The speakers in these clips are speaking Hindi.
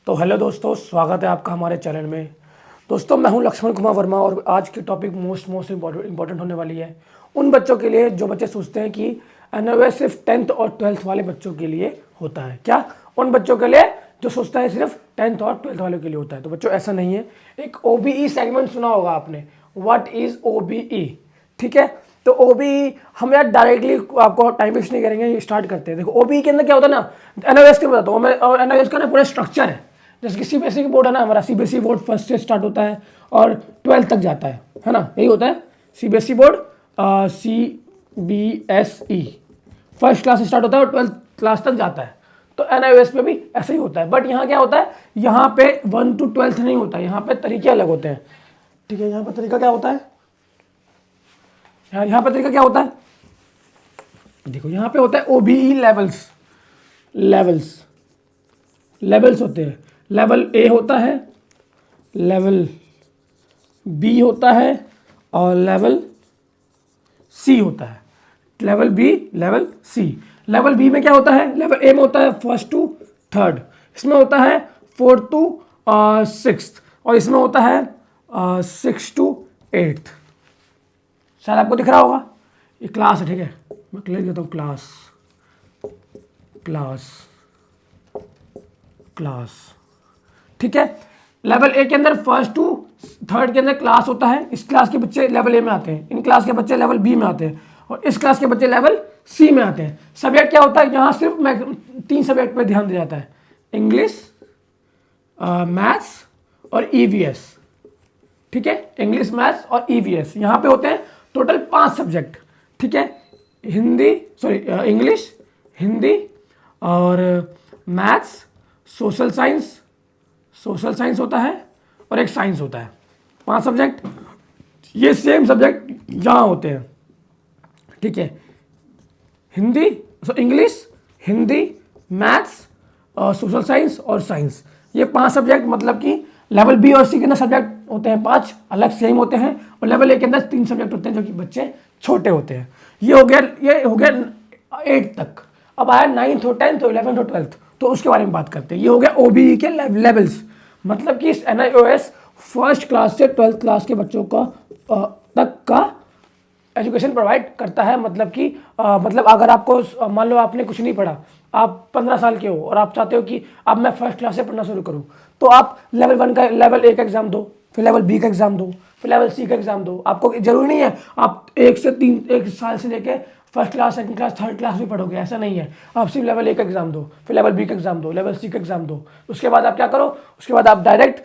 तो हेलो दोस्तों, स्वागत है आपका हमारे चैनल में। दोस्तों मैं हूं लक्ष्मण कुमार वर्मा और आज की टॉपिक मोस्ट इम्पॉर्टेंट होने वाली है उन बच्चों के लिए जो बच्चे सोचते हैं कि एनओएस सिर्फ 10th और 12th वाले बच्चों के लिए होता है। क्या उन बच्चों के लिए जो सोचता है सिर्फ 10th और 12th वालों के लिए होता है? तो बच्चों ऐसा नहीं है। एक ओबीई सेगमेंट सुना होगा आपने, व्हाट इज ओबीई? ठीक है, तो ओबीई हम यार डायरेक्टली आपको टाइम वेस्ट नहीं करेंगे, ये स्टार्ट करते हैं। देखो ओबीई के अंदर क्या होता है ना, एनओएस के बताता हूँ मैं, और एनओएस का ना पूरा स्ट्रक्चर है। जैसे कि सीबीएसई बोर्ड है ना, हमारा सीबीएसई बोर्ड फर्स्ट से स्टार्ट होता है और 12th तक जाता है ना, यही होता है CBSE board. CBSE first class से स्टार्ट होता है और 12th क्लास तक जाता है। तो एनआईओएस में भी ऐसा ही होता है, बट यहाँ क्या होता है, यहाँ पे 1 to 12th नहीं होता, यहाँ पे तरीके अलग होते हैं। ठीक है, यहाँ पर तरीका क्या होता है, यहाँ पर तरीका क्या होता है, देखो यहाँ पे होता है ओबीई लेवल्स होते हैं। लेवल ए होता है, लेवल बी होता है और लेवल सी होता है। लेवल बी, लेवल सी। लेवल बी में क्या होता है, लेवल ए में होता है 1st to 3rd, इसमें होता है 4th to 6th और इसमें होता है 6th to 8th। शायद आपको दिख रहा होगा, ये क्लास है। ठीक है, मैं क्लियर करता हूँ, क्लास। ठीक है, लेवल ए के अंदर 1st to 3rd के अंदर क्लास होता है। इस क्लास के बच्चे लेवल ए में आते हैं, इन क्लास के बच्चे लेवल बी में आते हैं और इस क्लास के बच्चे लेवल सी में आते हैं। सब्जेक्ट क्या होता है, यहाँ सिर्फ 3 सब्जेक्ट पे ध्यान दिया जाता है, इंग्लिश, मैथ्स और ईवीएस। ठीक है, इंग्लिश, मैथ्स और ईवीएस, यहाँ पे होते हैं टोटल 5 सब्जेक्ट। ठीक है, इंग्लिश, हिंदी और मैथ्स, सोशल साइंस होता है और एक साइंस होता है। 5 सब्जेक्ट, ये सेम सब्जेक्ट यहाँ होते हैं। ठीक है, इंग्लिश, हिंदी, मैथ्स और सोशल साइंस और साइंस, ये 5 सब्जेक्ट मतलब कि लेवल बी और सी के अंदर सब्जेक्ट होते हैं 5 अलग सेम होते हैं और लेवल ए के अंदर 3 सब्जेक्ट होते हैं जो कि बच्चे छोटे होते हैं। ये हो गया 8 तक। अब आया 9th और 10th और 11th और 12th, तो उसके बारे में बात करते हैं। ये हो गया ओबीई के लेवल्स, मतलब कि इस एनआईओएस फर्स्ट क्लास से 12th क्लास के बच्चों का तक का एजुकेशन प्रोवाइड करता है। मतलब कि मतलब अगर आपको मान लो आपने कुछ नहीं पढ़ा, आप 15 साल के हो और आप चाहते हो कि अब मैं फर्स्ट क्लास से पढ़ना शुरू करूं, तो आप लेवल 1 का, लेवल ए का एग्जाम दो, फिर लेवल बी का एग्जाम दो, फिर लेवल सी का एग्जाम दो। आपको जरूरी नहीं है आप 1 साल से लेके first class, second class, third class भी पढ़ोगे, ऐसा नहीं है। आप सिर्फ लेवल ए का एग्जाम दो, फिर लेवल बी का एग्जाम दो, लेवल सी का एग्जाम दो, उसके बाद आप क्या करो, उसके बाद आप डायरेक्ट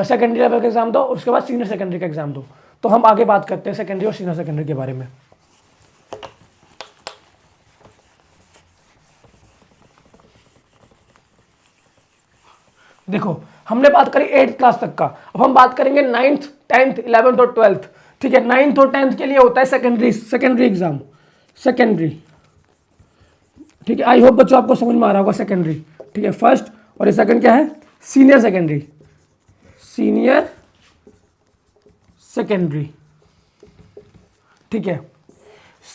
सेकेंडरी लेवल का एग्जाम दो, उसके बाद सीनियर सेकेंडरी का एग्जाम दो। तो हम आगे बात करते हैं सेकेंडरी और सीनियर सेकेंडरी के बारे में। देखो हमने बात करी 8th क्लास तक का, अब हम बात करेंगे 9th, 10th, 11th और 12th। ठीक है, 9th और 10th के लिए होता है सेकेंडरी एग्जाम, सेकेंडरी। ठीक है, आई होप बच्चों आपको समझ में आ रहा होगा सेकेंडरी। ठीक है, फर्स्ट और ये सेकंड क्या है, सीनियर सेकेंडरी। ठीक है,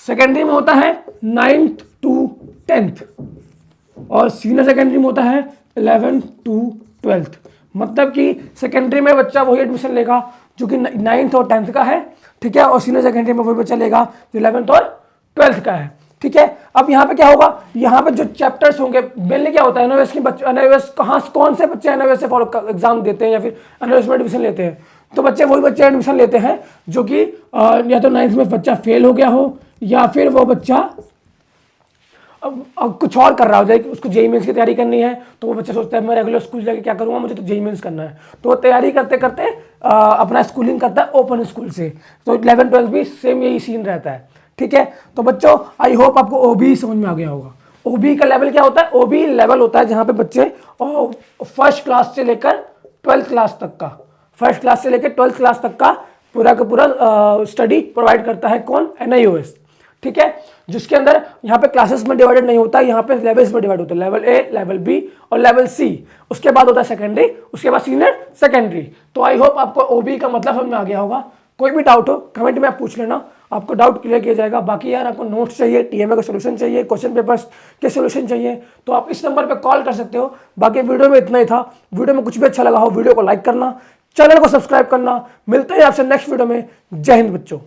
सेकेंडरी में होता है 9th to 10th और सीनियर सेकेंडरी में होता है 11th to 12th। मतलब कि सेकेंडरी में बच्चा वही एडमिशन लेगा जो कि 9th और 10th का है। ठीक है, और सीनियर सेकेंडरी में वही बच्चा लेगा जो 11th और 12th का है। ठीक है, अब यहाँ पे क्या होगा, यहाँ पे जो चैप्टर्स होंगे, मेनली क्या होता है एनओएस की बच्चे, एनओएस कौन से बच्चे एनओएस से फॉलो एग्जाम देते हैं या फिर एनओएस में एडमिशन लेते हैं, तो वही बच्चे एडमिशन लेते हैं जो कि या तो 9th में बच्चा फेल हो गया हो या फिर वो बच्चा अब कुछ और कर रहा हो जाए, उसको जेईई मेंस की तैयारी करनी है, तो वो बच्चा सोचता है मैं रेगुलर स्कूल जाके क्या करूँगा, मुझे तो जेईई मेंस करना है। तो वो तैयारी करते करते अपना स्कूलिंग करता है ओपन स्कूल से। तो 11th 12th भी सेम यही सीन रहता है। ठीक है, तो बच्चों आई होप आपको ओबीई समझ में आ गया होगा। ओबीई का लेवल क्या होता है, ओबीई लेवल होता है जहाँ पे बच्चे फर्स्ट क्लास से लेकर 12th क्लास तक का, फर्स्ट क्लास से लेकर 12th क्लास तक का पूरा का पूरा स्टडी प्रोवाइड करता है कौन, एनआईओएस। ठीक है, जिसके अंदर यहाँ पे क्लासेस में डिवाइडेड नहीं होता, यहाँ पे लेवल्स में डिवाइड होता है, लेवल ए, लेवल बी और लेवल सी। उसके बाद होता है सेकेंडरी, उसके बाद सीनियर सेकेंडरी। तो आई होप आपको ओबीई का मतलब समझ में आ गया होगा। कोई भी डाउट हो कमेंट में आप पूछ लेना, आपको डाउट क्लियर किया जाएगा। बाकी यार आपको नोट्स चाहिए, टीएमए का सोल्यूशन चाहिए, क्वेश्चन पेपर्स के सोल्यूशन चाहिए तो आप इस नंबर पर कॉल कर सकते हो। बाकी वीडियो में इतना ही था। वीडियो में कुछ भी अच्छा लगा हो वीडियो को लाइक करना, चैनल को सब्सक्राइब करना। मिलते हैं आपसे नेक्स्ट वीडियो में। जय हिंद बच्चों।